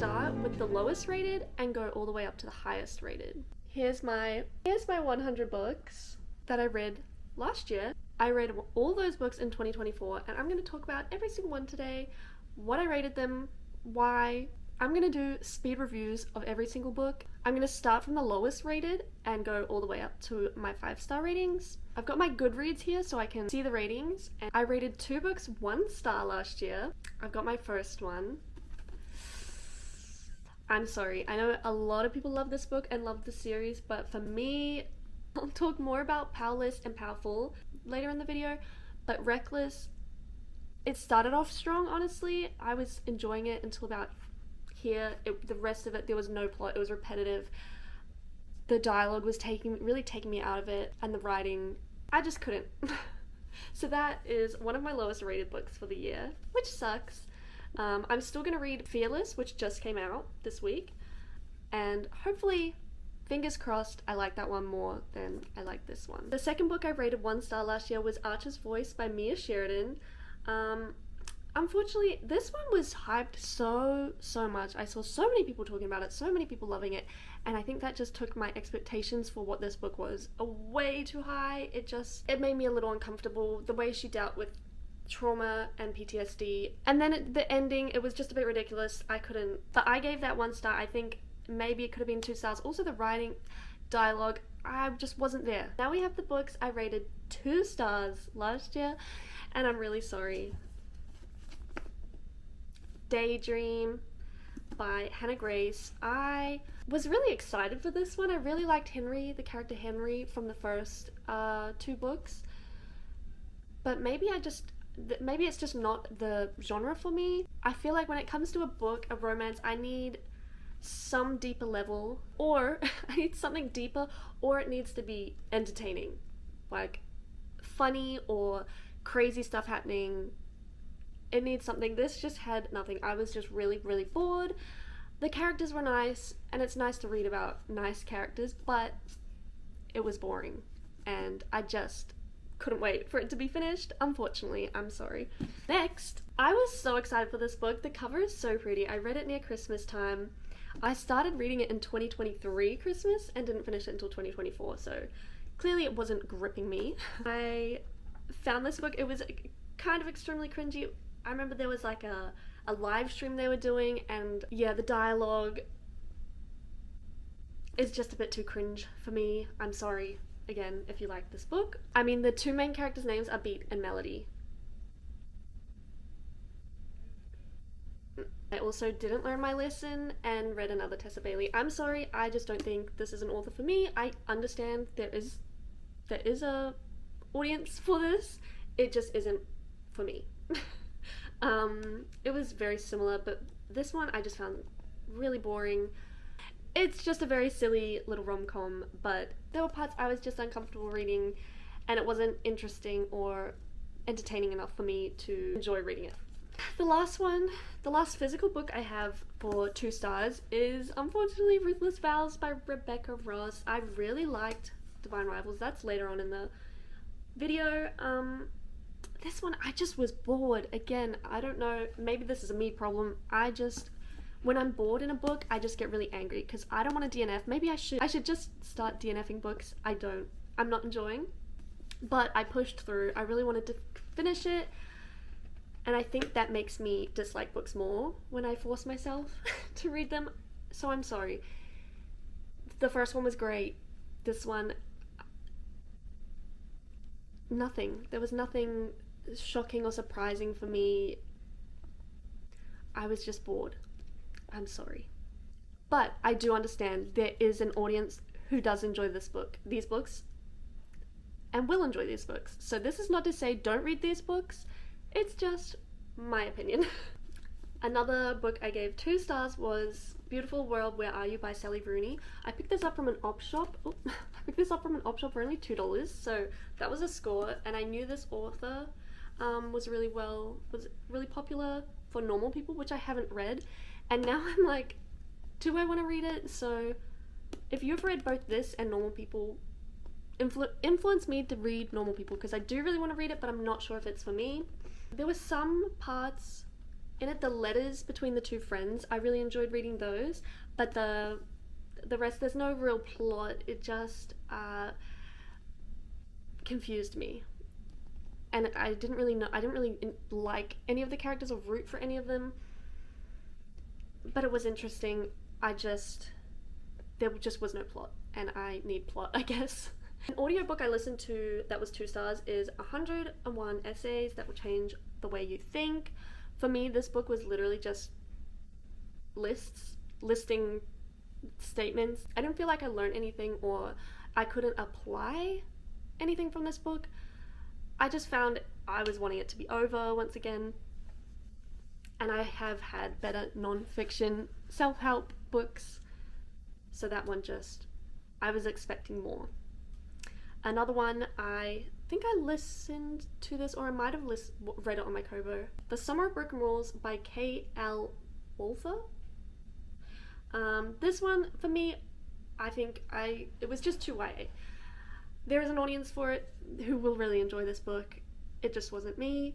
start with the lowest rated and go all the way up to the highest rated. Here's my 100 books that I read last year. I read all those books in 2024, and I'm going to talk about every single one today, what I rated them, why. I'm going to do speed reviews of every single book. I'm going to start from the lowest rated and go all the way up to my 5-star ratings. I've got my Goodreads here so I can see the ratings, and I rated 2 books 1 star last year. I've got my first one. I'm sorry, I know a lot of people love this book and love the series, but for me, I'll talk more about Powerless and Powerful later in the video, but Reckless, it started off strong, honestly. I was enjoying it until about here. The rest of it, there was no plot, it was repetitive. The dialogue was really taking me out of it, and the writing, I just couldn't. So that is one of my lowest rated books for the year, which sucks. I'm still gonna read Fearless, which just came out this week, and hopefully, fingers crossed, I like that one more than I like this one. The second book I rated 1 star last year was Archer's Voice by Mia Sheridan. Unfortunately, this one was hyped so much. I saw so many people talking about it, so many people loving it, and I think that just took my expectations for what this book was way too high. It made me a little uncomfortable, the way she dealt with trauma and PTSD. And then at the ending, it was just a bit ridiculous. But I gave that 1 star. I think maybe it could have been 2 stars. Also the writing, dialogue, I just wasn't there. Now we have the books I rated 2 stars last year, and I'm really sorry. Daydream by Hannah Grace. I was really excited for this one. I really liked Henry, the character Henry, from the first 2 books. But maybe it's just not the genre for me. I feel like when it comes to a book, a romance, I need some deeper level, or I need something deeper, or it needs to be entertaining, like funny or crazy stuff happening. It needs something. This just had nothing. I was just really bored. The characters were nice, and it's nice to read about nice characters, but it was boring, and I just couldn't wait for it to be finished. Unfortunately, I'm sorry. Next, I was so excited for this book. The cover is so pretty. I read it near Christmas time. I started reading it in 2023 Christmas and didn't finish it until 2024, so clearly it wasn't gripping me. I found this book. It was kind of extremely cringy. I remember there was like a live stream they were doing, and yeah, the dialogue is just a bit too cringe for me. I'm sorry, again, if you like this book. I mean, the 2 main characters' names are Beat and Melody. I also didn't learn my lesson and read another Tessa Bailey. I'm sorry, I just don't think this is an author for me. I understand there is a audience for this. It just isn't for me. It was very similar, but this one I just found really boring. It's just a very silly little rom-com, but there were parts I was just uncomfortable reading, and it wasn't interesting or entertaining enough for me to enjoy reading it. The last physical book I have for 2 stars is unfortunately Ruthless Vows by Rebecca Ross. I really liked Divine Rivals. That's later on in the video. This one, I just was bored. Again, I don't know, maybe this is a me problem. When I'm bored in a book, I just get really angry because I don't want to DNF. Maybe I should just start DNFing books. I'm not enjoying, but I pushed through. I really wanted to finish it, and I think that makes me dislike books more when I force myself to read them, so I'm sorry. The first one was great. This one, nothing. There was nothing shocking or surprising for me. I was just bored. I'm sorry. But I do understand there is an audience who does enjoy these books, and will enjoy these books. So this is not to say don't read these books, it's just my opinion. Another book I gave 2 stars was Beautiful World, Where Are You by Sally Rooney. I picked this up from an op shop. I picked this up from an op shop for only $2, so that was a score, and I knew this author was really popular for normal people, which I haven't read, and now I'm like, do I want to read it? So if you've read both this and Normal People, influence me to read Normal People, because I do really want to read it, but I'm not sure if it's for me. There were some parts in it, the letters between the two friends, I really enjoyed reading those, but the rest, there's no real plot. It just confused me, and I didn't really like any of the characters or root for any of them, but it was interesting. There just was no plot, and I need plot, I guess. An audiobook I listened to that was 2 stars is 101 Essays That Will Change the Way You Think. For me, this book was literally just listing statements. I didn't feel like I learned anything or I couldn't apply anything from this book. I just found I was wanting it to be over once again. And I have had better non-fiction self-help books. So that one I was expecting more. Another one, I think I listened to this, or I might have read it on my Kobo. The Summer of Broken Rules by K.L. Walther. This one, for me, I think it was just too YA. There is an audience for it who will really enjoy this book. It just wasn't me.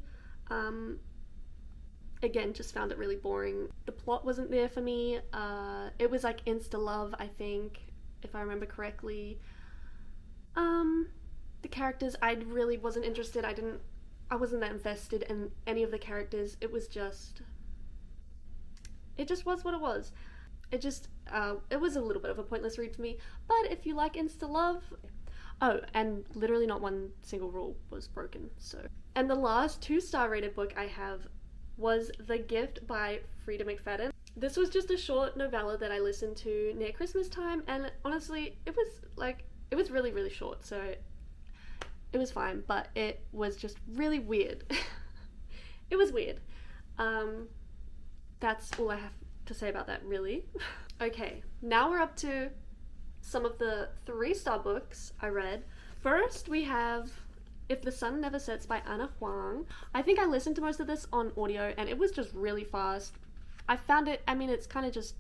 Again, just found it really boring. The plot wasn't there for me. It was like insta-love, I think, if I remember correctly. The characters, I really wasn't interested. I wasn't that invested in any of the characters. It just was what it was. It was a little bit of a pointless read for me. But if you like insta-love... Oh, and literally not one single rule was broken, so... And the last 2-star rated book I have was The Gift by Frida McFadden. This was just a short novella that I listened to near Christmas time, and honestly, it was really, really short, so it was fine, but it was just really weird. It was weird. That's all I have to say about that, really. Okay, now we're up to some of the 3-star books I read. First, we have If the Sun Never Sets by Anna Huang. I think I listened to most of this on audio, and it was just really fast. I found it, it's kind of just...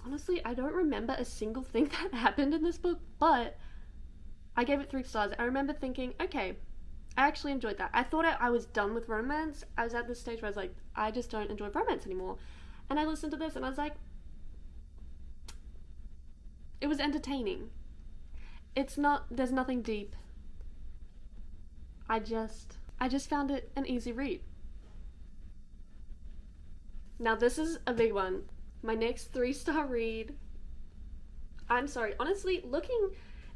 Honestly, I don't remember a single thing that happened in this book, but I gave it 3 stars. I remember thinking, okay, I actually enjoyed that. I thought I was done with romance. I was at this stage where I was like, I just don't enjoy romance anymore. And I listened to this and I was like, it was entertaining. There's nothing deep. I just found it an easy read. Now this is a big one. My next 3-star read. I'm sorry, honestly, looking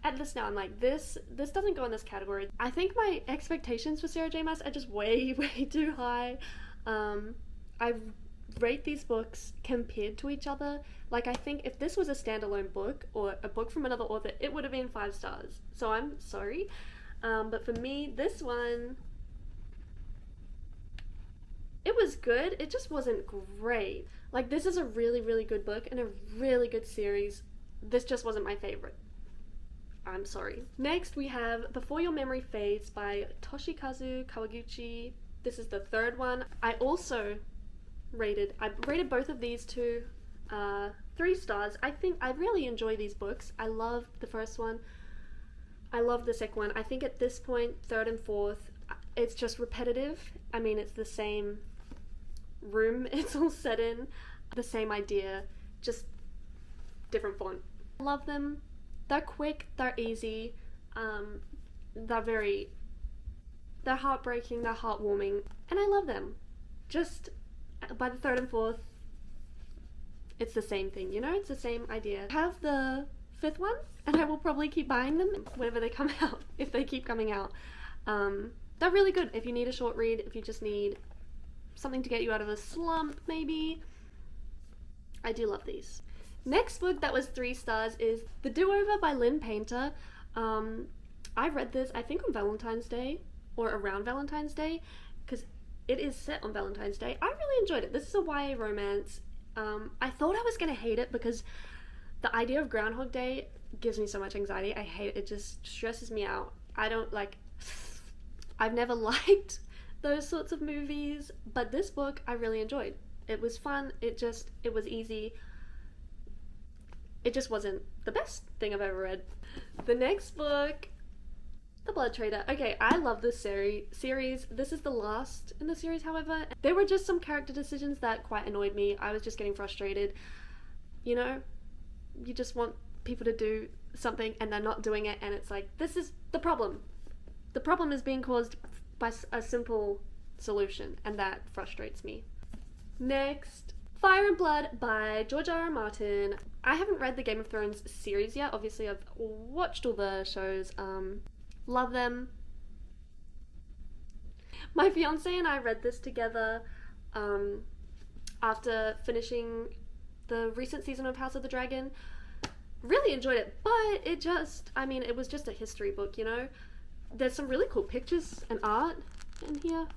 at this now, I'm like, this doesn't go in this category. I think my expectations for Sarah J. Maas are just way, way too high. I rate these books compared to each other. Like, I think if this was a standalone book or a book from another author, it would have been 5 stars. So I'm sorry. But for me, this one, it was good. It just wasn't great. Like, this is a really, really good book and a really good series. This just wasn't my favorite. I'm sorry. Next, we have Before Your Memory Fades by Toshikazu Kawaguchi. This is the 3rd one. I rated both of these to 3 stars. I think I really enjoy these books. I loved the first one. I love the second one. I think at this point, 3rd and 4th, it's just repetitive. It's the same room it's all set in, the same idea, just different font. I love them. They're quick, they're easy, they're heartbreaking, they're heartwarming, and I love them. Just by the 3rd and 4th, it's the same thing, it's the same idea. I have the 5th one, and I will probably keep buying them whenever they come out, if they keep coming out. They're really good if you need a short read, if you just need something to get you out of a slump, maybe. I do love these. Next book that was 3 stars is The Do-Over by Lynn Painter. I read this, I think on Valentine's Day, or around Valentine's Day, because it is set on Valentine's Day. I really enjoyed it. This is a YA romance. I thought I was going to hate it because the idea of Groundhog Day gives me so much anxiety. I hate it. It just stresses me out. I've never liked those sorts of movies, but this book I really enjoyed. It was fun. It was easy. It just wasn't the best thing I've ever read. The next book, The Blood Trader. Okay, I love this series. This is the last in the series, however. There were just some character decisions that quite annoyed me. I was just getting frustrated. You know, you just want people to do something and they're not doing it, and it's like, this is the problem. The problem is being caused by a simple solution, and that frustrates me. Next, Fire and Blood by George R.R. Martin. I haven't read the Game of Thrones series yet. Obviously, I've watched all the shows. Love them. My fiance and I read this together after finishing the recent season of House of the Dragon. Really enjoyed it, but it was just a history book, you know? There's some really cool pictures and art in here.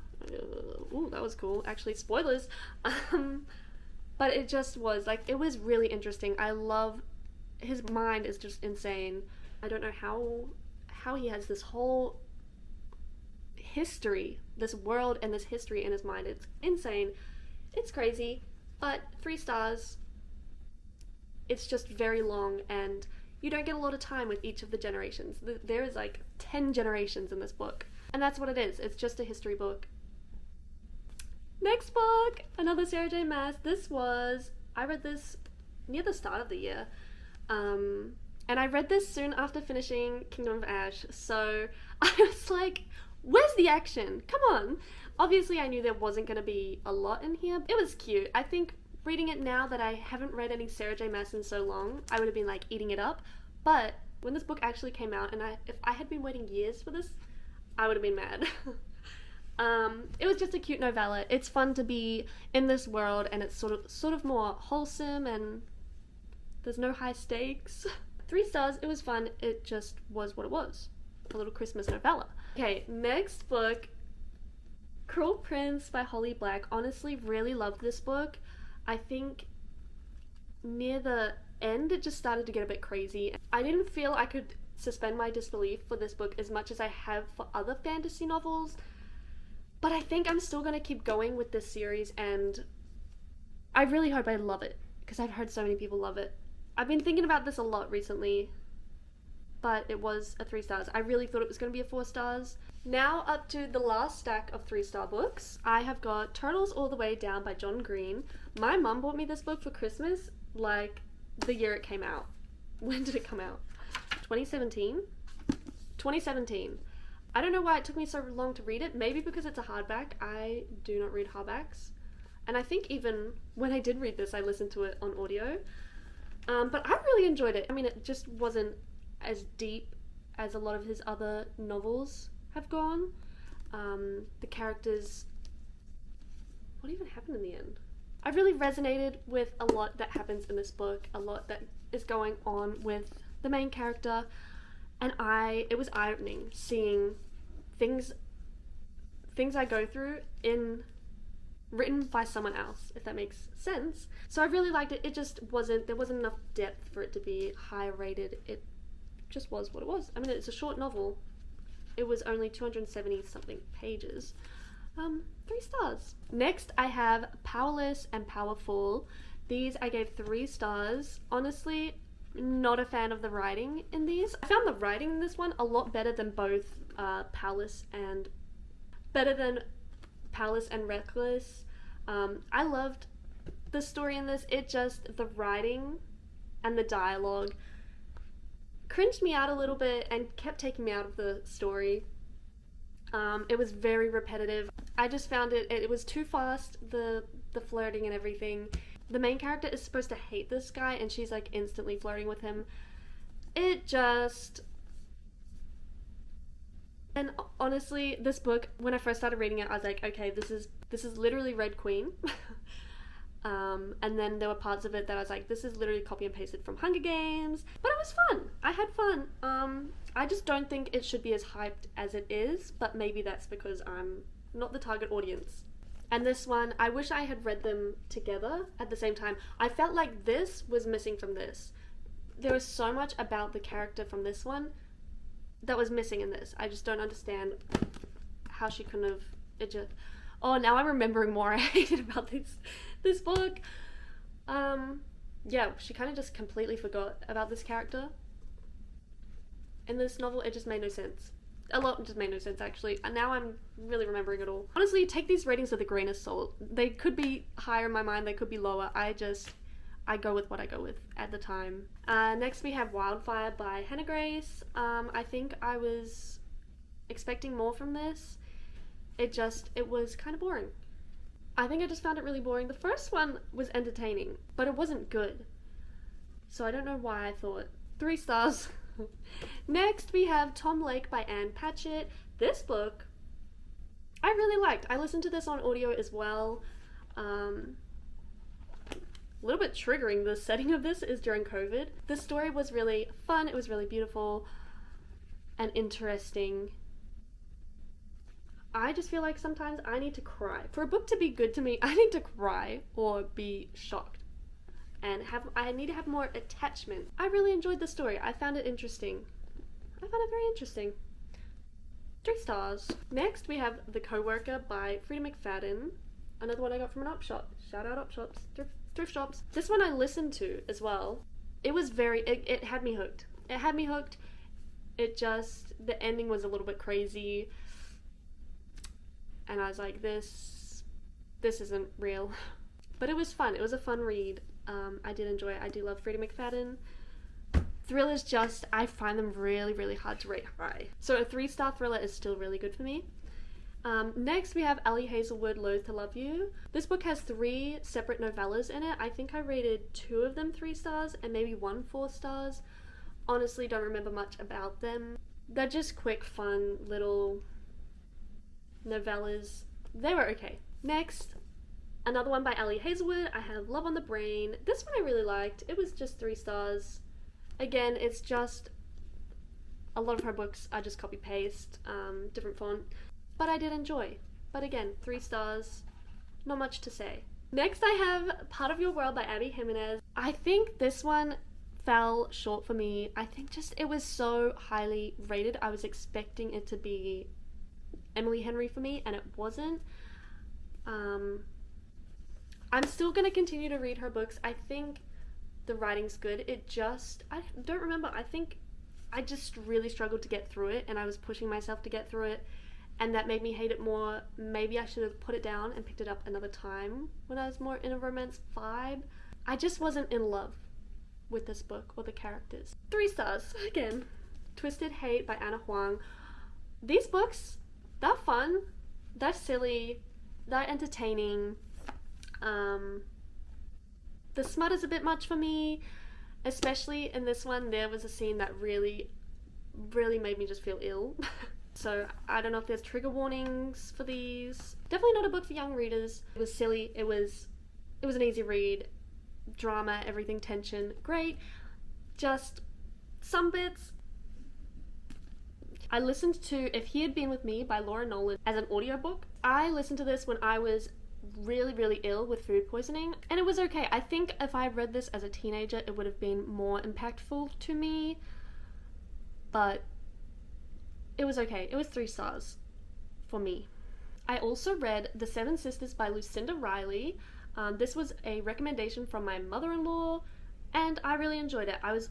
Ooh, that was cool. Actually, spoilers. But it just was, like, it was really interesting. I love, his mind is just insane. I don't know how he has this whole history, this world and this history in his mind. It's insane. It's crazy. But 3 stars. It's just very long, and you don't get a lot of time with each of the generations. There is like 10 generations in this book. And that's what it is. It's just a history book. Next book, another Sarah J. Maas. I read this near the start of the year. And I read this soon after finishing Kingdom of Ash. So I was like, where's the action? Come on. Obviously, I knew there wasn't going to be a lot in here. It was cute. I think reading it now that I haven't read any Sarah J. Maas in so long, I would have been like eating it up. But when this book actually came out, and if I had been waiting years for this, I would have been mad. It was just a cute novella. It's fun to be in this world, and it's sort of more wholesome, and there's no high stakes. 3 stars. It was fun. It just was what it was. A little Christmas novella. Okay, next book, Cruel Prince by Holly Black. Honestly, really loved this book. I think near the end it just started to get a bit crazy. I didn't feel I could suspend my disbelief for this book as much as I have for other fantasy novels, but I think I'm still going to keep going with this series, and I really hope I love it, because I've heard so many people love it. I've been thinking about this a lot recently, but it was a 3 stars. I really thought it was going to be a 4 stars. Now up to the last stack of 3-star books. I have got Turtles All the Way Down by John Green. My mum bought me this book for Christmas, like, the year it came out. When did it come out? 2017? 2017. I don't know why it took me so long to read it. Maybe because it's a hardback. I do not read hardbacks. And I think even when I did read this, I listened to it on audio. But I really enjoyed it. I mean, it just wasn't as deep as a lot of his other novels have gone. The characters... What even happened in the end? I really resonated with a lot that happens in this book, a lot that is going on with the main character, and it was eye-opening seeing things I go through written by someone else, if that makes sense. So I really liked it. There wasn't enough depth for it to be high rated. It just was what it was. I mean, it's a short novel. It was only 270 something pages. 3 stars. Next, I have Powerless and Powerful. These I gave 3 stars. Honestly, not a fan of the writing in these. I found the writing in this one a lot better than both Powerless and Reckless. I loved the story in this. The writing and the dialogue cringed me out a little bit and kept taking me out of the story. It was very repetitive. I just found it was too fast, the flirting and everything. The main character is supposed to hate this guy, and she's like instantly flirting with him. And honestly, this book, when I first started reading it, I was like, okay, this is literally Red Queen. And then there were parts of it that I was like, this is literally copy and pasted from Hunger Games. But it was fun. I had fun. I just don't think it should be as hyped as it is, but maybe that's because I'm not the target audience. And this one, I wish I had read them together at the same time. I felt like this was missing from this. There was so much about the character from this one that was missing in this. I just don't understand how she couldn't have... Oh, now I'm remembering more I hated about this book. Yeah, she kind of just completely forgot about this character. In this novel, it just made no sense. A lot just made no sense, actually. And now I'm really remembering it all. Honestly, take these ratings with a grain of salt. They could be higher in my mind, they could be lower. I go with what I go with at the time. Next we have Wildfire by Hannah Grace. I think I was expecting more from this. It was kind of boring. I think I just found it really boring. The first one was entertaining, but it wasn't good. So I don't know why I thought 3 stars. Next we have Tom Lake by Anne Patchett. This book I really liked. I listened to this on audio as well. A little bit triggering, the setting of this is during COVID. The story was really fun, it was really beautiful and interesting. I just feel like sometimes I need to cry. For a book to be good to me, I need to cry or be shocked. And I need to have more attachment. I really enjoyed the story. I found it interesting. I found it very interesting. 3 stars. Next we have The Coworker by Frida McFadden. Another one I got from an op shop. Shout out op shops. Thrift shops. This one I listened to as well. It was it had me hooked. It had me hooked. The ending was a little bit crazy. And I was like, this isn't real. But it was fun. It was a fun read. I did enjoy it. I do love Frida McFadden. Thrillers I find them really, really hard to rate high. So a 3-star thriller is still really good for me. Next we have Ali Hazelwood, Loathe to Love You. This book has 3 separate novellas in it. I think I rated 2 of them 3 stars and maybe 1 4 stars. Honestly, don't remember much about them. They're just quick, fun, little novellas. They were okay. Next, another one by Ali Hazelwood. I have Love on the Brain. This one I really liked. It was just 3 stars. Again, it's just a lot of her books are just copy paste, different font, but I did enjoy. But again, 3 stars, not much to say. Next I have Part of Your World by Abby Jimenez. I think this one fell short for me. I think just it was so highly rated. I was expecting it to be Emily Henry for me, and it wasn't. I'm still gonna continue to read her books. I think the writing's good. I don't remember. I think I just really struggled to get through it, and I was pushing myself to get through it, and that made me hate it more. Maybe I should have put it down and picked it up another time when I was more in a romance vibe. I just wasn't in love with this book or the characters. 3 stars again. Twisted Hate by Anna Huang. These books, they're fun, they're silly, they're entertaining. The smut is a bit much for me, especially in this one. There was a scene that really, really made me just feel ill. So I don't know if there's trigger warnings for these. Definitely not a book for young readers. It was silly. It was an easy read. Drama, everything, tension, great. Just some bits. I listened to If He Had Been With Me by Laura Nolan as an audiobook. I listened to this when I was really, really ill with food poisoning, and it was okay. I think if I read this as a teenager, it would have been more impactful to me, but it was okay. It was 3 stars for me. I also read The Seven Sisters by Lucinda Riley. This was a recommendation from my mother-in-law, and I really enjoyed it. I was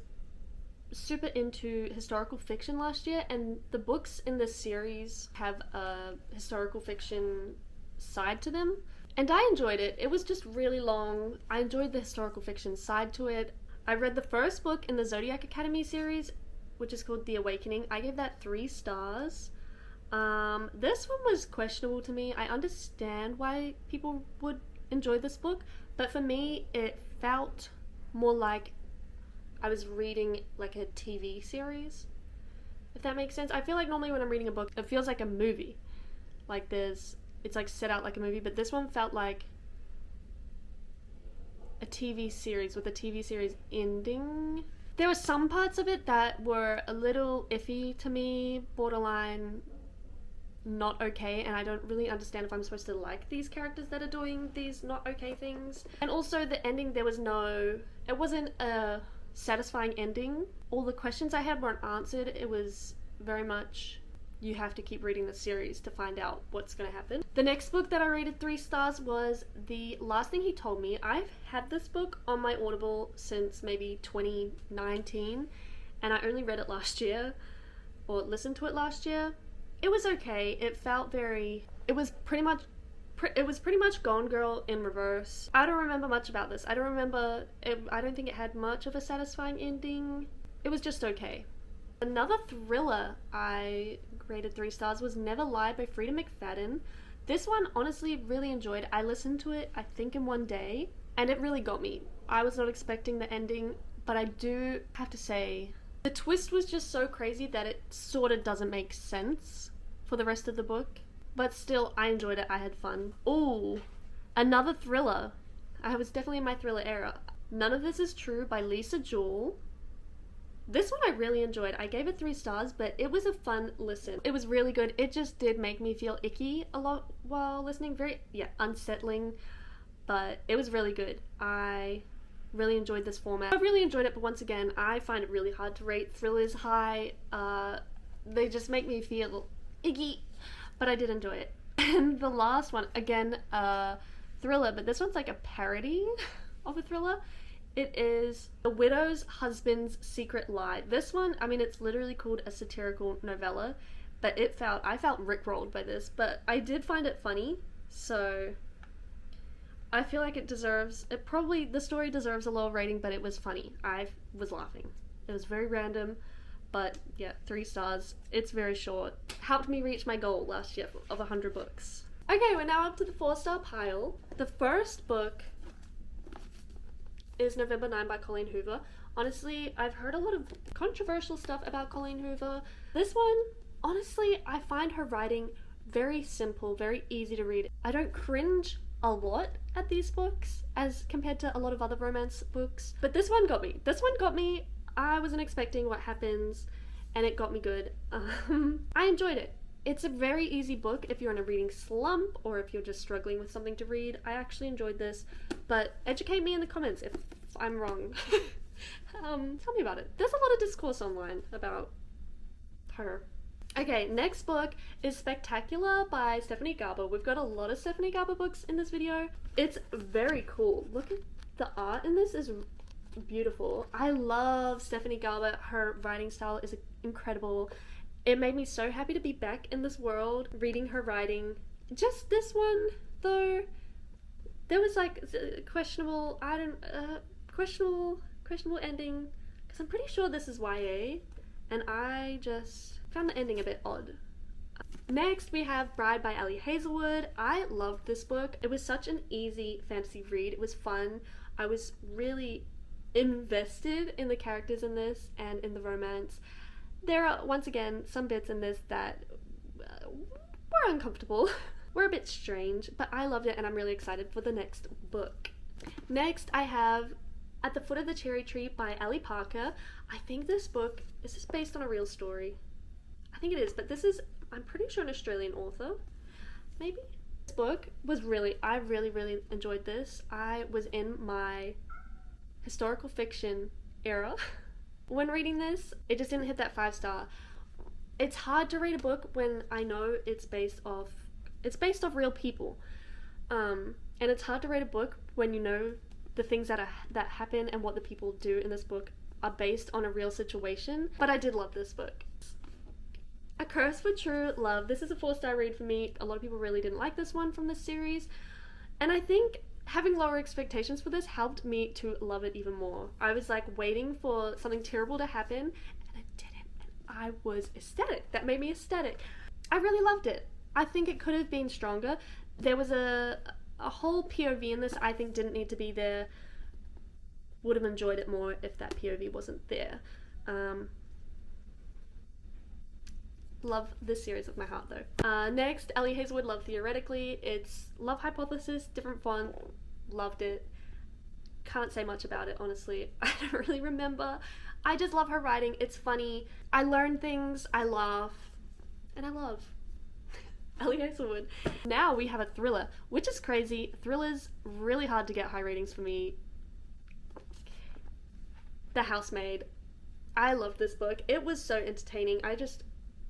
super into historical fiction last year, and the books in this series have a historical fiction side to them, and I enjoyed it. It was just really long. I enjoyed the historical fiction side to it. I read the first book in the Zodiac Academy series, which is called The Awakening. I gave that 3 stars. This one was questionable to me. I understand why people would enjoy this book, but for me it felt more like I was reading like a TV series, if that makes sense. I feel like normally when I'm reading a book, it feels like a movie. Like it's like set out like a movie, but this one felt like a TV series with a TV series ending. There were some parts of it that were a little iffy to me, borderline not okay, and I don't really understand if I'm supposed to like these characters that are doing these not okay things. And also the ending, it wasn't a satisfying ending. All the questions I had weren't answered. It was very much, you have to keep reading the series to find out what's going to happen. The next book that I rated 3 stars was The Last Thing He Told Me. I've had this book on my Audible since maybe 2019, and I only read it last year, or listened to it last year. It was okay. It felt very, it was pretty much Gone Girl in reverse. I don't remember much about this. I don't remember it, I don't think it had much of a satisfying ending. It was just okay. Another thriller I rated 3 stars was Never Lie by Frida McFadden. This one, honestly, really enjoyed. I listened to it, I think, in one day, and it really got me. I was not expecting the ending, but I do have to say, the twist was just so crazy that it sort of doesn't make sense for the rest of the book. But still, I enjoyed it. I had fun. Ooh, another thriller. I was definitely in my thriller era. None of This Is True by Lisa Jewell. This one I really enjoyed. I gave it 3 stars, but it was a fun listen. It was really good. It just did make me feel icky a lot while listening. Very, unsettling, but it was really good. I really enjoyed this format. I really enjoyed it, but once again, I find it really hard to rate thrillers high. They just make me feel icky, but I did enjoy it. And the last one, again, thriller, but this one's like a parody of a thriller. It is The Widow's Husband's Secret Lie. This one, I mean, it's literally called a satirical novella, but I felt rickrolled by this, but I did find it funny, so I feel like the story deserves a lower rating, but it was funny. I was laughing. It was very random, but yeah, 3 stars. It's very short. Helped me reach my goal last year of 100 books. Okay, we're now up to the 4-star pile. The first book is November 9 by Colleen Hoover. Honestly, I've heard a lot of controversial stuff about Colleen Hoover. This one, honestly, I find her writing very simple, very easy to read. I don't cringe a lot at these books as compared to a lot of other romance books, but this one got me. I wasn't expecting what happens, and it got me good. I enjoyed it. It's a very easy book if you're in a reading slump or if you're just struggling with something to read. I actually enjoyed this, but educate me in the comments if I'm wrong. Tell me about it. There's a lot of discourse online about her. Okay, next book is Spectacular by Stephanie Garber. We've got a lot of Stephanie Garber books in this video. It's very cool. Look at the art in this is beautiful. I love Stephanie Garber. Her writing style is incredible. It made me so happy to be back in this world, reading her writing. Just this one, though, there was like questionable ending, because I'm pretty sure this is YA, and I just found the ending a bit odd. Next, we have Bride by Ali Hazelwood. I loved this book. It was such an easy fantasy read. It was fun. I was really invested in the characters in this and in the romance. There are, once again, some bits in this that were uncomfortable, were a bit strange, but I loved it and I'm really excited for the next book. Next, I have At the Foot of the Cherry Tree by Ellie Parker. I think this book, is this based on a real story? I think it is, but this is, I'm pretty sure, an Australian author, maybe? This book was I really enjoyed this. I was in my historical fiction era when reading this. It just didn't hit that 5-star. It's hard to read a book when I know it's based off real people, and it's hard to read a book when you know the things that happen and what the people do in this book are based on a real situation. But I did love this book. A Curse for True Love. This is a 4-star read for me. A lot of people really didn't like this one from this series, and I think having lower expectations for this helped me to love it even more. I was like waiting for something terrible to happen, and it didn't, and I was ecstatic. That made me ecstatic. I really loved it. I think it could have been stronger. There was a whole POV in this I think didn't need to be there. Would have enjoyed it more if that POV wasn't there. Love this series with my heart though. Next, Ellie Hazelwood, Love Theoretically. It's Love Hypothesis, different font. Loved it. Can't say much about it, honestly. I don't really remember. I just love her writing. It's funny. I learn things. I laugh. And I love Ellie Hazelwood. Now we have a thriller, which is crazy. Thrillers really hard to get high ratings for me. The Housemaid. I loved this book. It was so entertaining.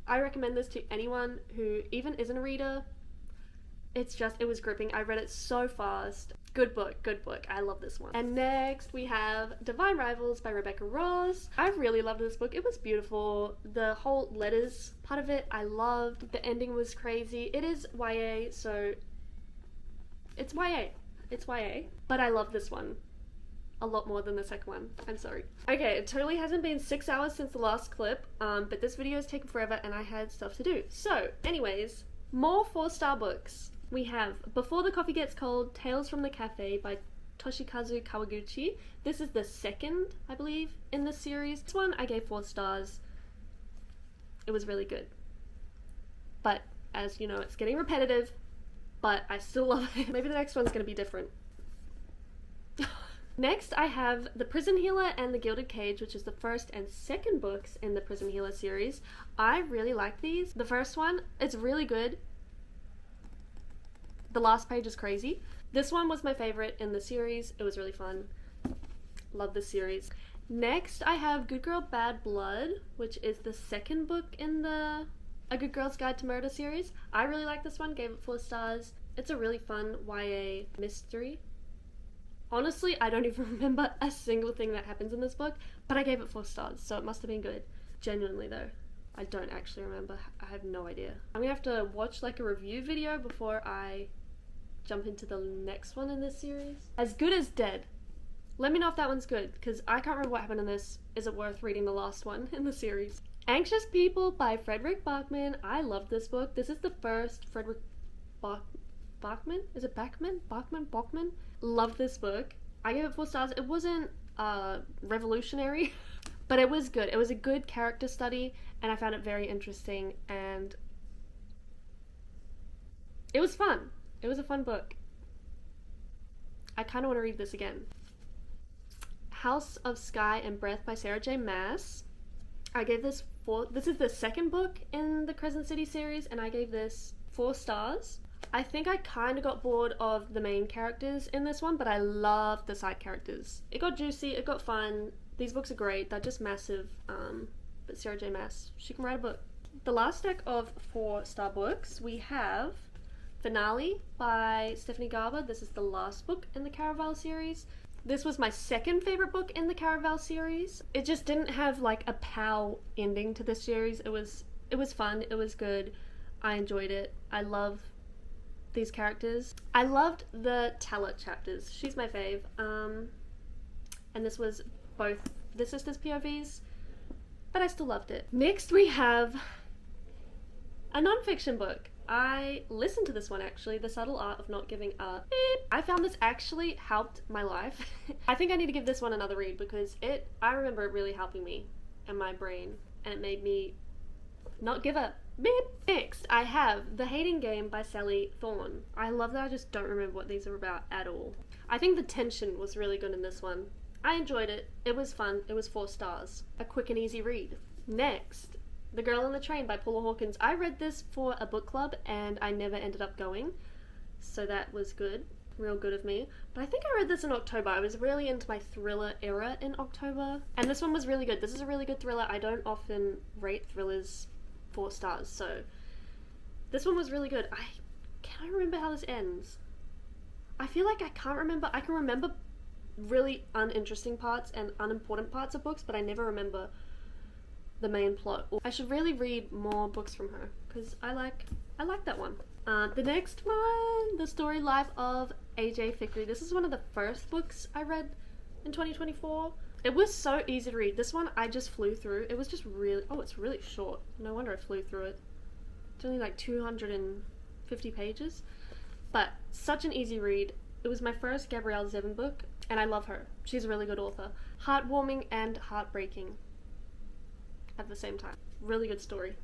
I recommend this to anyone who even isn't a reader. It was gripping. I read it so fast. Good book, good book. I love this one. And next we have Divine Rivals by Rebecca Ross. I really loved this book. It was beautiful. The whole letters part of it I loved. The ending was crazy. It is YA, so it's YA. It's YA. But I love this one a lot more than the second one. I'm sorry. Okay, it totally hasn't been 6 hours since the last clip, but this video has taken forever and I had stuff to do. So, anyways, more 4-star books. We have Before the Coffee Gets Cold, Tales from the Cafe by Toshikazu Kawaguchi. This is the second, I believe, in the series. This one I gave 4 stars. It was really good. But, as you know, it's getting repetitive, but I still love it. Maybe the next one's gonna be different. Next, I have The Prison Healer and The Gilded Cage, which is the first and second books in the Prison Healer series. I really like these. The first one, it's really good. The last page is crazy. This one was my favorite in the series. It was really fun. Love this series. Next, I have Good Girl Bad Blood, which is the second book in the A Good Girl's Guide to Murder series. I really like this one, gave it 4 stars. It's a really fun YA mystery. Honestly, I don't even remember a single thing that happens in this book, but I gave it 4 stars, so it must have been good. Genuinely though, I don't actually remember. I have no idea. I'm gonna have to watch like a review video before I jump into the next one in this series. As Good as Dead. Let me know if that one's good, because I can't remember what happened in this. Is it worth reading the last one in the series? Anxious People by Frederick Bachman. I love this book. This is the first Frederick Bachman? Is it Bachman? Bachman? Love this book. I gave it 4 stars. It wasn't revolutionary, but it was good. It was a good character study, and I found it very interesting, and it was fun. It was a fun book. I kind of want to read this again. House of Sky and Breath by Sarah J. Maas. I gave this 4. This is the second book in the Crescent City series, and I gave this 4 stars. I think I kind of got bored of the main characters in this one, but I loved the side characters. It got juicy, it got fun. These books are great. They're just massive. But Sarah J. Maas, she can write a book. The last deck of 4-star books, we have Finale by Stephanie Garber. This is the last book in the Caraval series. This was my second favorite book in the Caraval series. It just didn't have like a pow ending to this series. It was fun. It was good. I enjoyed it. I love these characters. I loved the Talat chapters. She's my fave. And this was both the sisters' POVs, but I still loved it. Next we have a non-fiction book. I listened to this one actually, The Subtle Art of Not Giving Up. I found this actually helped my life. I think I need to give this one another read because I remember it really helping me and my brain, and it made me not give up. Next, I have The Hating Game by Sally Thorne. I love that I just don't remember what these are about at all. I think the tension was really good in this one. I enjoyed it. It was fun. It was 4 stars. A quick and easy read. Next, The Girl on the Train by Paula Hawkins. I read this for a book club and I never ended up going, so that was good. Real good of me. But I think I read this in October. I was really into my thriller era in October, and this one was really good. This is a really good thriller. I don't often rate thrillers 4 stars, so this one was really good. Can I remember how this ends? I feel like I can't remember. I can remember really uninteresting parts and unimportant parts of books, but I never remember the main plot. I should really read more books from her because I like that one. The next one, The Story Life of AJ Fickley. This is one of the first books I read in 2024. It was so easy to read. This one I just flew through. It was just really, it's really short. No wonder I flew through it. It's only like 250 pages, but such an easy read. It was my first Gabrielle Zevin book, and I love her. She's a really good author. Heartwarming and heartbreaking at the same time. Really good story.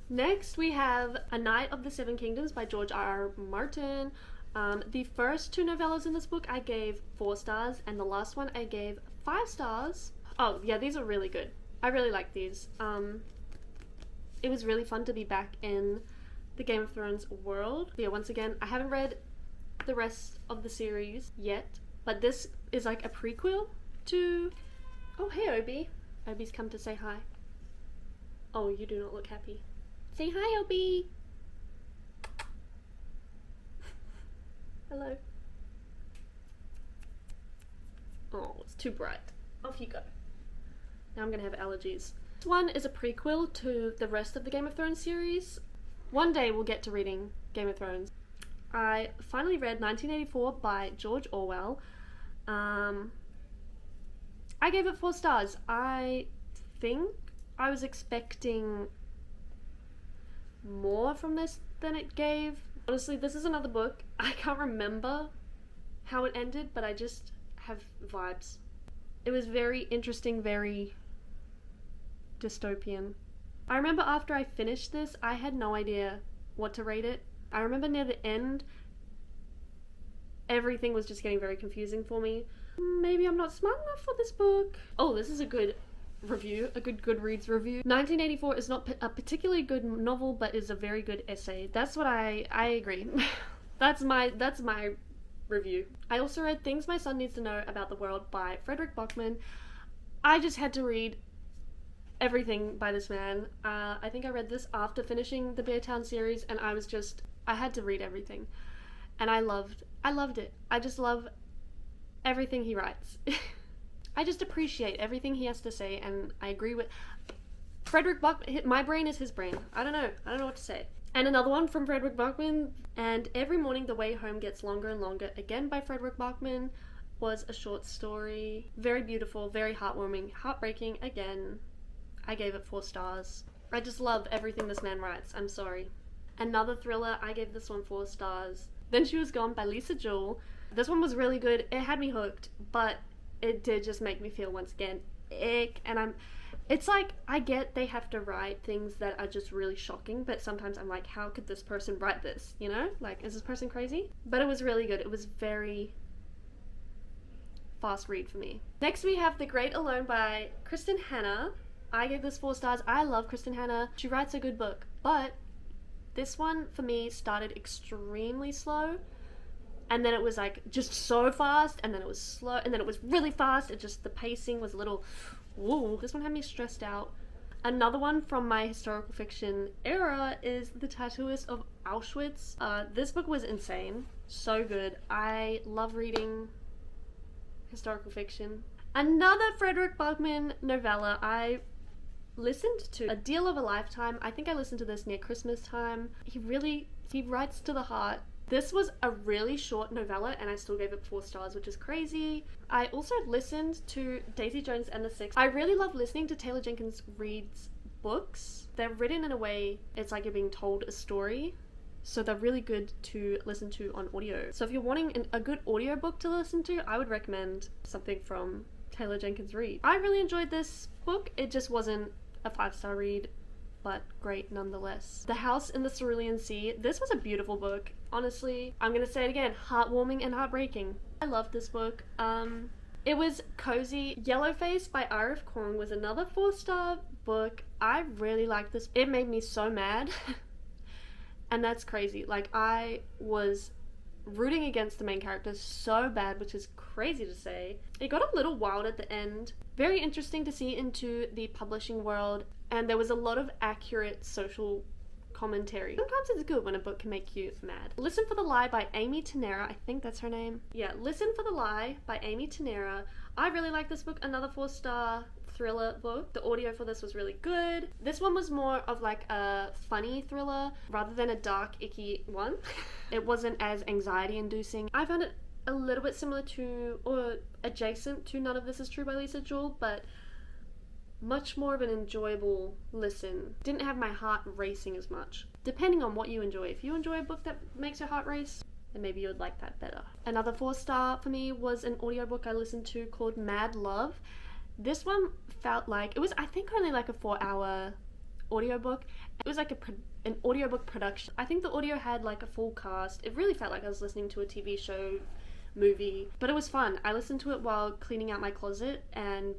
Next, we have A Knight of the Seven Kingdoms by George R.R. Martin. The first 2 novellas in this book I gave 4 stars, and the last one I gave 5 stars. Oh yeah, these are really good. I really like these. It was really fun to be back in the Game of Thrones world. Yeah, once again, I haven't read the rest of the series yet, but this is like a prequel to... Oh, hey Obi. Obi's come to say hi. Oh, you do not look happy. Say hi, Obi! Hello. Oh, it's too bright. Off you go. Now I'm gonna have allergies. This one is a prequel to the rest of the Game of Thrones series. One day we'll get to reading Game of Thrones. I finally read 1984 by George Orwell. I gave it 4 stars. I think I was expecting more from this than it gave. Honestly, this is another book. I can't remember how it ended, but I just have vibes. It was very interesting, very dystopian. I remember after I finished this, I had no idea what to rate it. I remember near the end, everything was just getting very confusing for me. Maybe I'm not smart enough for this book. Oh, this is a good review, a good Goodreads review. 1984 is not a particularly good novel, but is a very good essay. That's what I agree. That's my review. I also read Things My Son Needs to Know About the World by Frederick Bachman. I just had to read everything by this man. I think I read this after finishing the Beartown series, and I had to read everything. And I loved it. I just love everything he writes. I just appreciate everything he has to say, and I agree with Frederick Bachman. My brain is his brain. I don't know what to say. And another one from Frederick Bachman, And Every Morning the Way Home Gets Longer and Longer, again by Frederick Bachman, was a short story. Very beautiful, very heartwarming, heartbreaking, again. I gave it 4 stars. I just love everything this man writes. I'm sorry. Another thriller, I gave this one 4 stars. Then She Was Gone by Lisa Jewell. This one was really good. It had me hooked, but it did just make me feel once again ick. And it's like, I get they have to write things that are just really shocking, but sometimes I'm like, how could this person write this? You know? Like, is this person crazy? But it was really good. It was very fast read for me. Next we have The Great Alone by Kristen Hanna. I gave this 4 stars. I love Kristen Hanna. She writes a good book, but this one for me started extremely slow, and then it was like just so fast, and then it was slow, and then it was really fast. It just, the pacing was a little, whoa. This one had me stressed out. Another one from my historical fiction era is The Tattooist of Auschwitz. This book was insane. So good. I love reading historical fiction. Another Frederick Bachman novella. I listened to A Deal of a Lifetime. I think I listened to this near Christmas time. He writes to the heart. This was a really short novella, and I still gave it 4 stars, which is crazy. I also listened to Daisy Jones and the Six. I really love listening to Taylor Jenkins Reid's books. They're written in a way, it's like you're being told a story. So they're really good to listen to on audio. So if you're wanting a good audiobook to listen to, I would recommend something from Taylor Jenkins Reid. I really enjoyed this book. It just wasn't a 5-star read, but great nonetheless. The House in the Cerulean Sea. This was a beautiful book. Honestly, I'm gonna say it again, heartwarming and heartbreaking. I loved this book. It was cozy. Yellowface by Arif Kwong was another 4-star book. I really liked this. It made me so mad. And that's crazy. Like, I was rooting against the main character so bad, which is crazy to say. It got a little wild at the end. Very interesting to see into the publishing world, and there was a lot of accurate social commentary. Sometimes it's good when a book can make you mad. Listen for the Lie by Amy Tanera. I think that's her name. Yeah, Listen for the Lie by Amy Tanera. I really like this book. Another 4-star thriller book. The audio for this was really good. This one was more of like a funny thriller rather than a dark, icky one. It wasn't as anxiety inducing. I found it a little bit similar to, or adjacent to, None of This Is True by Lisa Jewell, but much more of an enjoyable listen. Didn't have my heart racing as much. Depending on what you enjoy. If you enjoy a book that makes your heart race, then maybe you would like that better. Another 4-star for me was an audiobook I listened to called Mad Love. This one felt like, it was I think only like a 4-hour audiobook. It was like an audiobook production. I think the audio had like a full cast. It really felt like I was listening to a TV show, movie, but it was fun. I listened to it while cleaning out my closet, and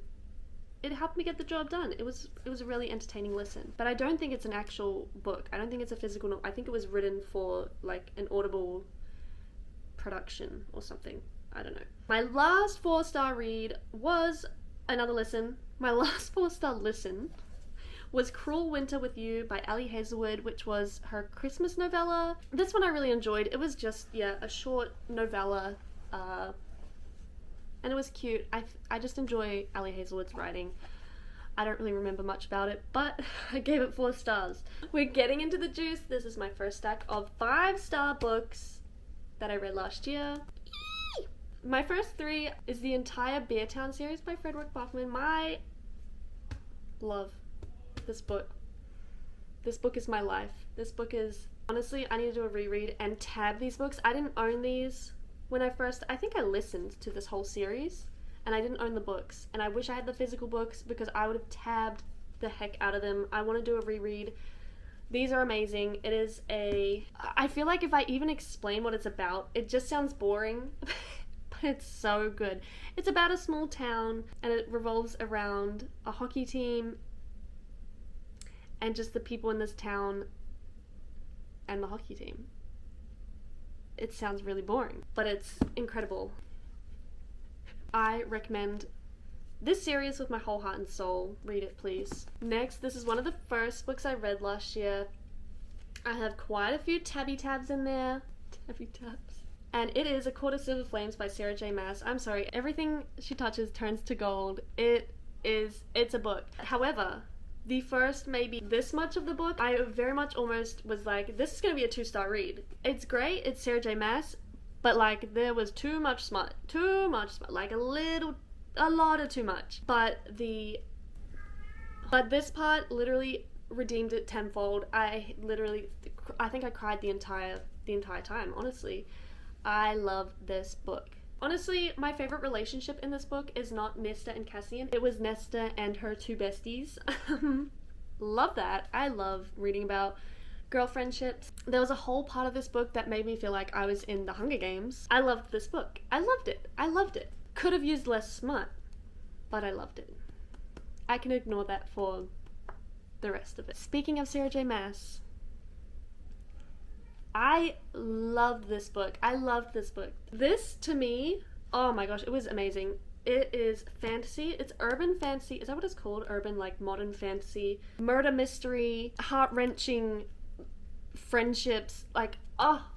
it helped me get the job done. It was a really entertaining listen. But I don't think it's an actual book. I don't think it's a physical novel. I think it was written for like an Audible production or something. I don't know. My last 4-star read was another listen. My last 4-star listen was Cruel Winter with You by Ali Hazelwood, which was her Christmas novella. This one I really enjoyed. It was just, yeah, a short novella. and it was cute. I just enjoy Ali Hazelwood's writing. I don't really remember much about it, but I gave it 4 stars. We're getting into the juice. This is my first stack of 5-star books that I read last year. Eee! My first 3 is the entire Beertown series by Frederick Bachman. I love this book. This book is my life. This book is, honestly, I need to do a reread and tab these books. I didn't own these when I think I listened to this whole series, and I didn't own the books, and I wish I had the physical books because I would have tabbed the heck out of them. I want to do a reread. These are amazing. It is I feel like if I even explain what it's about, it just sounds boring, but it's so good. It's about a small town, and it revolves around a hockey team and just the people in this town and the hockey team. It sounds really boring, but it's incredible. I recommend this series with my whole heart and soul. Read it, please. Next, this is one of the first books I read last year. I have quite a few tabby tabs in there. Tabby tabs. And it is A Court of Silver Flames by Sarah J Maas. I'm sorry, everything she touches turns to gold. It's a book. However, the first maybe this much of the book, I very much almost was like, this is going to be a 2-star read. It's great, it's Sarah J Maas, but like there was too much smut, like a lot of too much. But this part literally redeemed it tenfold. I think I cried the entire time, honestly. I love this book. Honestly, my favorite relationship in this book is not Nesta and Cassian. It was Nesta and her 2 besties. Love that. I love reading about girl friendships. There was a whole part of this book that made me feel like I was in the Hunger Games. I loved this book. I loved it. Could have used less smut, but I loved it. I can ignore that for the rest of it. Speaking of Sarah J Maas, I loved this book. This, to me, oh my gosh, it was amazing. It is fantasy. It's urban fantasy. Is that what it's called? Urban, like modern fantasy. Murder mystery. Heart-wrenching friendships. Like,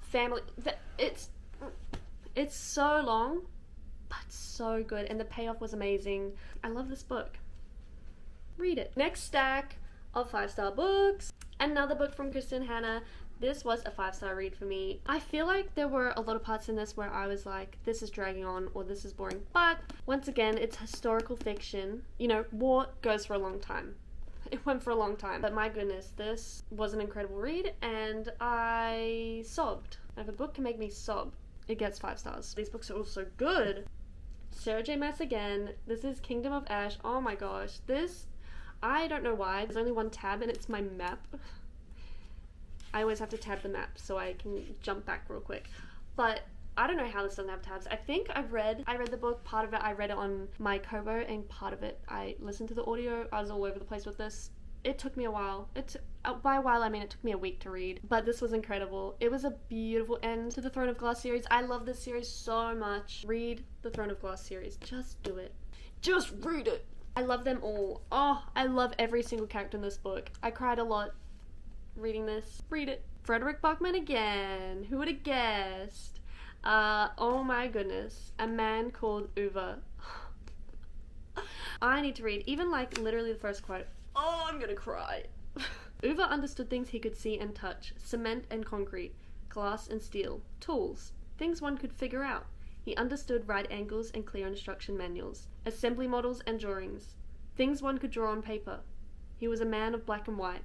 family. It's so long, but so good. And the payoff was amazing. I love this book. Read it. Next stack of 5-star books. Another book from Kristen Hanna. This was a 5-star read for me. I feel like there were a lot of parts in this where I was like, this is dragging on or this is boring. But once again, it's historical fiction. You know, war goes for a long time. It went for a long time. But my goodness, this was an incredible read and I sobbed. If a book can make me sob, it gets 5 stars. These books are also good. Sarah J Maas again. This is Kingdom of Ash. Oh my gosh. This, I don't know why. There's only one tab and it's my map. I always have to tab the map so I can jump back real quick. But I don't know how this doesn't have tabs. I think I read the book, part of it I read it on my Kobo, and part of it I listened to the audio. I was all over the place with this. It took me a while. By a while I mean it took me a week to read. But this was incredible. It was a beautiful end to the Throne of Glass series. I love this series so much. Read the Throne of Glass series. Just do it. Just read it. I love them all. Oh, I love every single character in this book. I cried a lot reading this. Read it. Frederick Bachman again. Who would have guessed? Oh my goodness. A Man Called Uwe. I need to read even like literally the first quote. Oh, I'm gonna cry. Uwe understood things he could see and touch. Cement and concrete. Glass and steel. Tools. Things one could figure out. He understood right angles and clear instruction manuals. Assembly models and drawings. Things one could draw on paper. He was a man of black and white.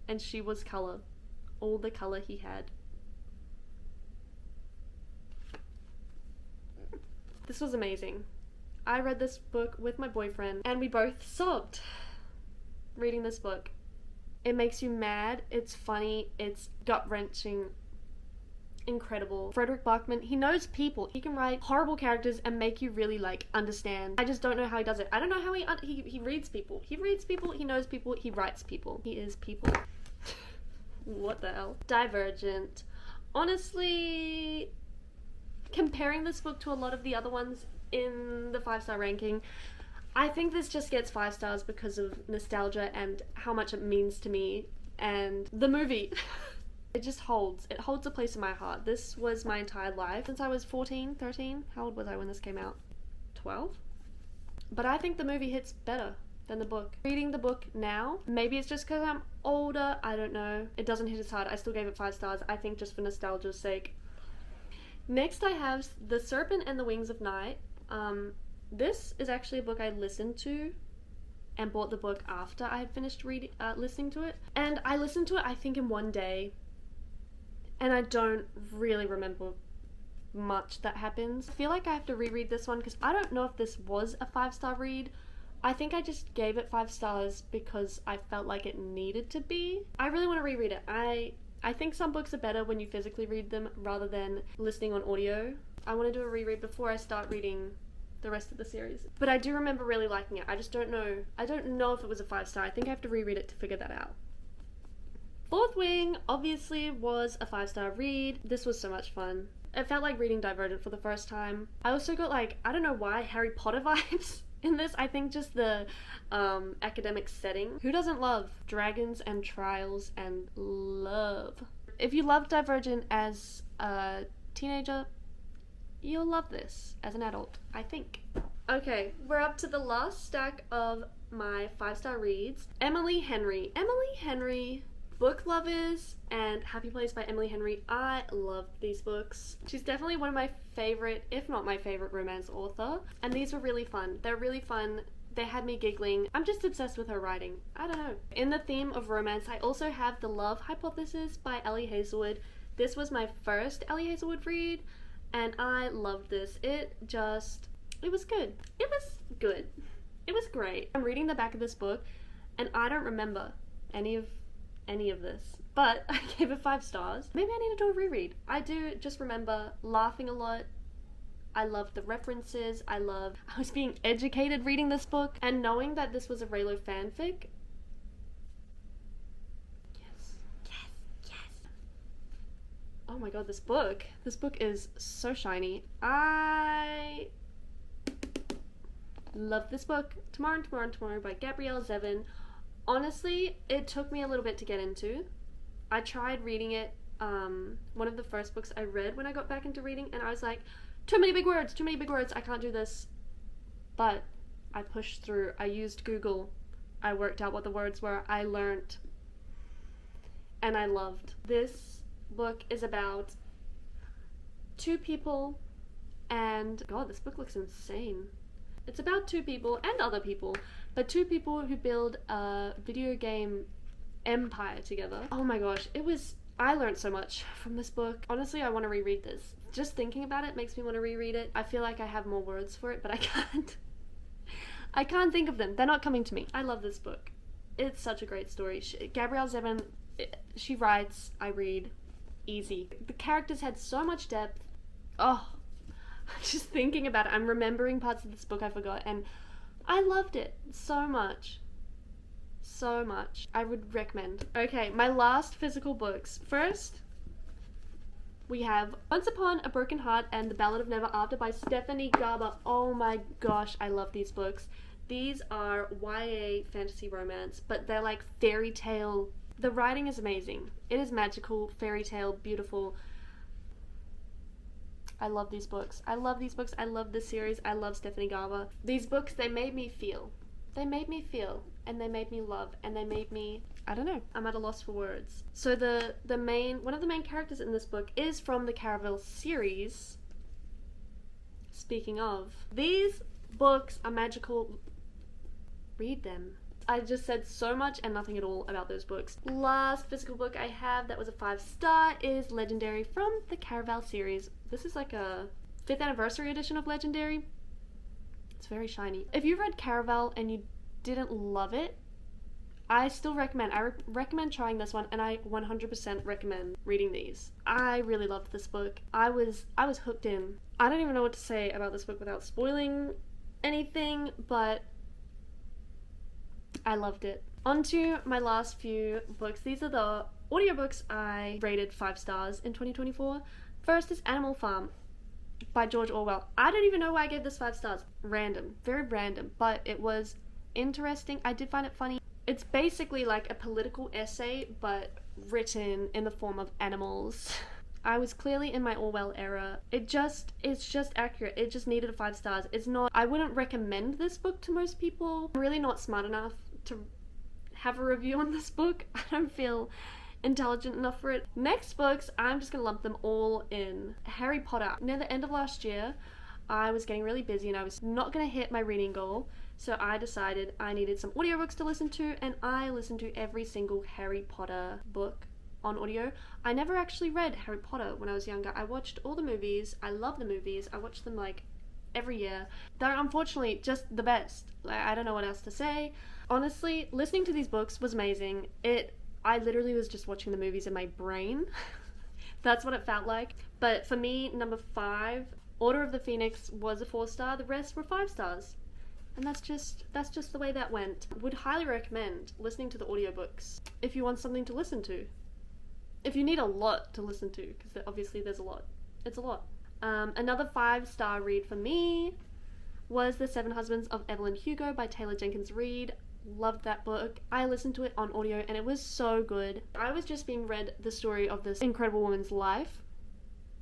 And she was colour. All the colour he had. This was amazing. I read this book with my boyfriend and we both sobbed reading this book. It makes you mad, it's funny, it's gut-wrenching, incredible. Frederick Bachman, he knows people. He can write horrible characters and make you really like understand. I just don't know how he does it. I don't know how he reads people. He reads people, he knows people, he writes people. He is people. What the hell? Divergent. Honestly, comparing this book to a lot of the other ones in the 5-star ranking, I think this just gets 5 stars because of nostalgia and how much it means to me and the movie. It just holds a place in my heart. This was my entire life since I was 14, 13. How old was I when this came out? 12. But I think the movie hits better than the book. Reading the book now, maybe it's just because I'm older, I don't know. It doesn't hit as hard. I still gave it 5 stars, I think just for nostalgia's sake. Next I have The Serpent and the Wings of Night. This is actually a book I listened to and bought the book after I had finished listening to it. And I listened to it, I think, in one day. And I don't really remember much that happens. I feel like I have to reread this one because I don't know if this was a 5-star read. I think I just gave it 5 stars because I felt like it needed to be. I really want to reread it. I think some books are better when you physically read them rather than listening on audio. I want to do a reread before I start reading the rest of the series. But I do remember really liking it. I just don't know. I don't know if it was a 5-star. I think I have to reread it to figure that out. Fourth Wing obviously was a 5-star read. This was so much fun. It felt like reading Divergent for the first time. I also got, like, I don't know why, Harry Potter vibes in this. I think just the academic setting. Who doesn't love dragons and trials and love? If you love Divergent as a teenager, you'll love this as an adult, I think. Okay, we're up to the last stack of my 5-star reads. Emily Henry. Emily Henry, Book Lovers and Happy Place by Emily Henry. I love these books. She's definitely one of my favorite, if not my favorite, romance author. And these were really fun. They're really fun. They had me giggling. I'm just obsessed with her writing. I don't know. In the theme of romance, I also have The Love Hypothesis by Ellie Hazelwood. This was my first Ellie Hazelwood read, and I loved this. It was good. It was good. It was great. I'm reading the back of this book, and I don't remember any of this, but I gave it 5 stars. Maybe I need to do a reread. I do just remember laughing a lot. I loved the references. I was being educated reading this book, and knowing that this was a Raylo fanfic. Yes. Oh my god, this book is so shiny. I love this book. Tomorrow by Gabrielle Zevin. Honestly, it took me a little bit to get into. I tried reading it, one of the first books I read when I got back into reading, and I was like, too many big words, I can't do this. But I pushed through. I used Google. I worked out what the words were. I learned. And I loved. This book is about 2 people, and god, this book looks insane. It's about 2 people and other people, but 2 people who build a video game empire together. Oh my gosh, I learned so much from this book. Honestly, I want to reread this. Just thinking about it makes me want to reread it. I feel like I have more words for it, but I can't. I can't think of them. They're not coming to me. I love this book. It's such a great story. Gabrielle Zevin, she writes, I read. Easy. The characters had so much depth. Oh, just thinking about it, I'm remembering parts of this book I forgot, and I loved it so much. So much. I would recommend. Okay, my last physical books. First, we have Once Upon a Broken Heart and The Ballad of Never After by Stephanie Garber. Oh my gosh, I love these books. These are YA fantasy romance, but they're like fairy tale. The writing is amazing. It is magical, fairy tale, beautiful. I love these books. I love this series. I love Stephanie Garber. These books, they made me feel. And they made me love, and they made me, I don't know, I'm at a loss for words. So one of the main characters in this book is from the Caraval series. Speaking of, these books are magical. Read them. I just said so much and nothing at all about those books. Last physical book I have that was a 5-star is Legendary from the Caraval series. This is like a 5th anniversary edition of Legendary. It's very shiny. If you read Caraval and you didn't love it, I still recommend. I recommend trying this one, and I 100% recommend reading these. I really loved this book. I was hooked in. I don't even know what to say about this book without spoiling anything, but I loved it. On to my last few books. These are the audiobooks I rated 5 stars in 2024. First is Animal Farm by George Orwell. I don't even know why I gave this 5 stars. Random. Very random. But it was interesting. I did find it funny. It's basically like a political essay, but written in the form of animals. I was clearly in my Orwell era. It's just accurate. It just needed 5 stars. It's not, I wouldn't recommend this book to most people. I'm really not smart enough to have a review on this book. I don't feel intelligent enough for it. Next books, I'm just gonna lump them all in. Harry Potter. Near the end of last year, I was getting really busy and I was not gonna hit my reading goal, so I decided I needed some audiobooks to listen to, and I listened to every single Harry Potter book on audio. I never actually read Harry Potter when I was younger. I watched all the movies. I love the movies. I watched them like every year. They're unfortunately just the best. Like, I don't know what else to say. Honestly, listening to these books was amazing. I literally was just watching the movies in my brain. That's what it felt like. But for me, number 5, Order of the Phoenix was a 4-star. The rest were 5 stars. And that's just the way that went. Would highly recommend listening to the audiobooks if you want something to listen to. If you need a lot to listen to, because obviously there's a lot. It's a lot. Another 5-star read for me was The 7 Husbands of Evelyn Hugo by Taylor Jenkins Reid. Loved that book. I listened to it on audio and it was so good. I was just being read the story of this incredible woman's life.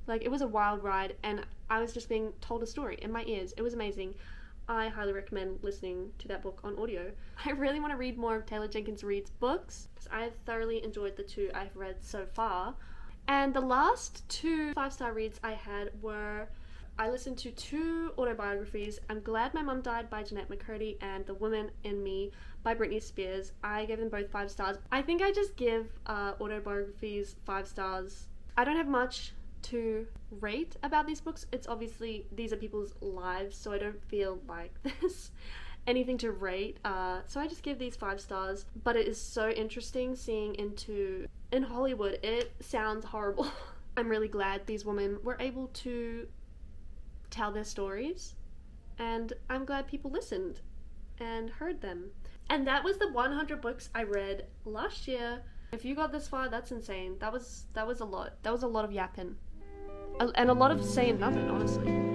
Like, it was a wild ride and I was just being told a story in my ears. It was amazing. I highly recommend listening to that book on audio. I really want to read more of Taylor Jenkins Reid's books because I have thoroughly enjoyed the 2 I've read so far. And the last 2 5-star reads I had were, I listened to 2 autobiographies, I'm Glad My Mum Died by Jeanette McCurdy and The Woman in Me by Britney Spears. I gave them both 5 stars. I think I just give autobiographies 5 stars. I don't have much to rate about these books. It's obviously, these are people's lives, so I don't feel like there's anything to rate. So I just give these 5 stars. But it is so interesting seeing in Hollywood. It sounds horrible. I'm really glad these women were able to tell their stories, and I'm glad people listened and heard them. And that was the 100 books I read last year. If you got this far, that's insane. That was a lot. That was a lot of yapping. And a lot of saying nothing, honestly.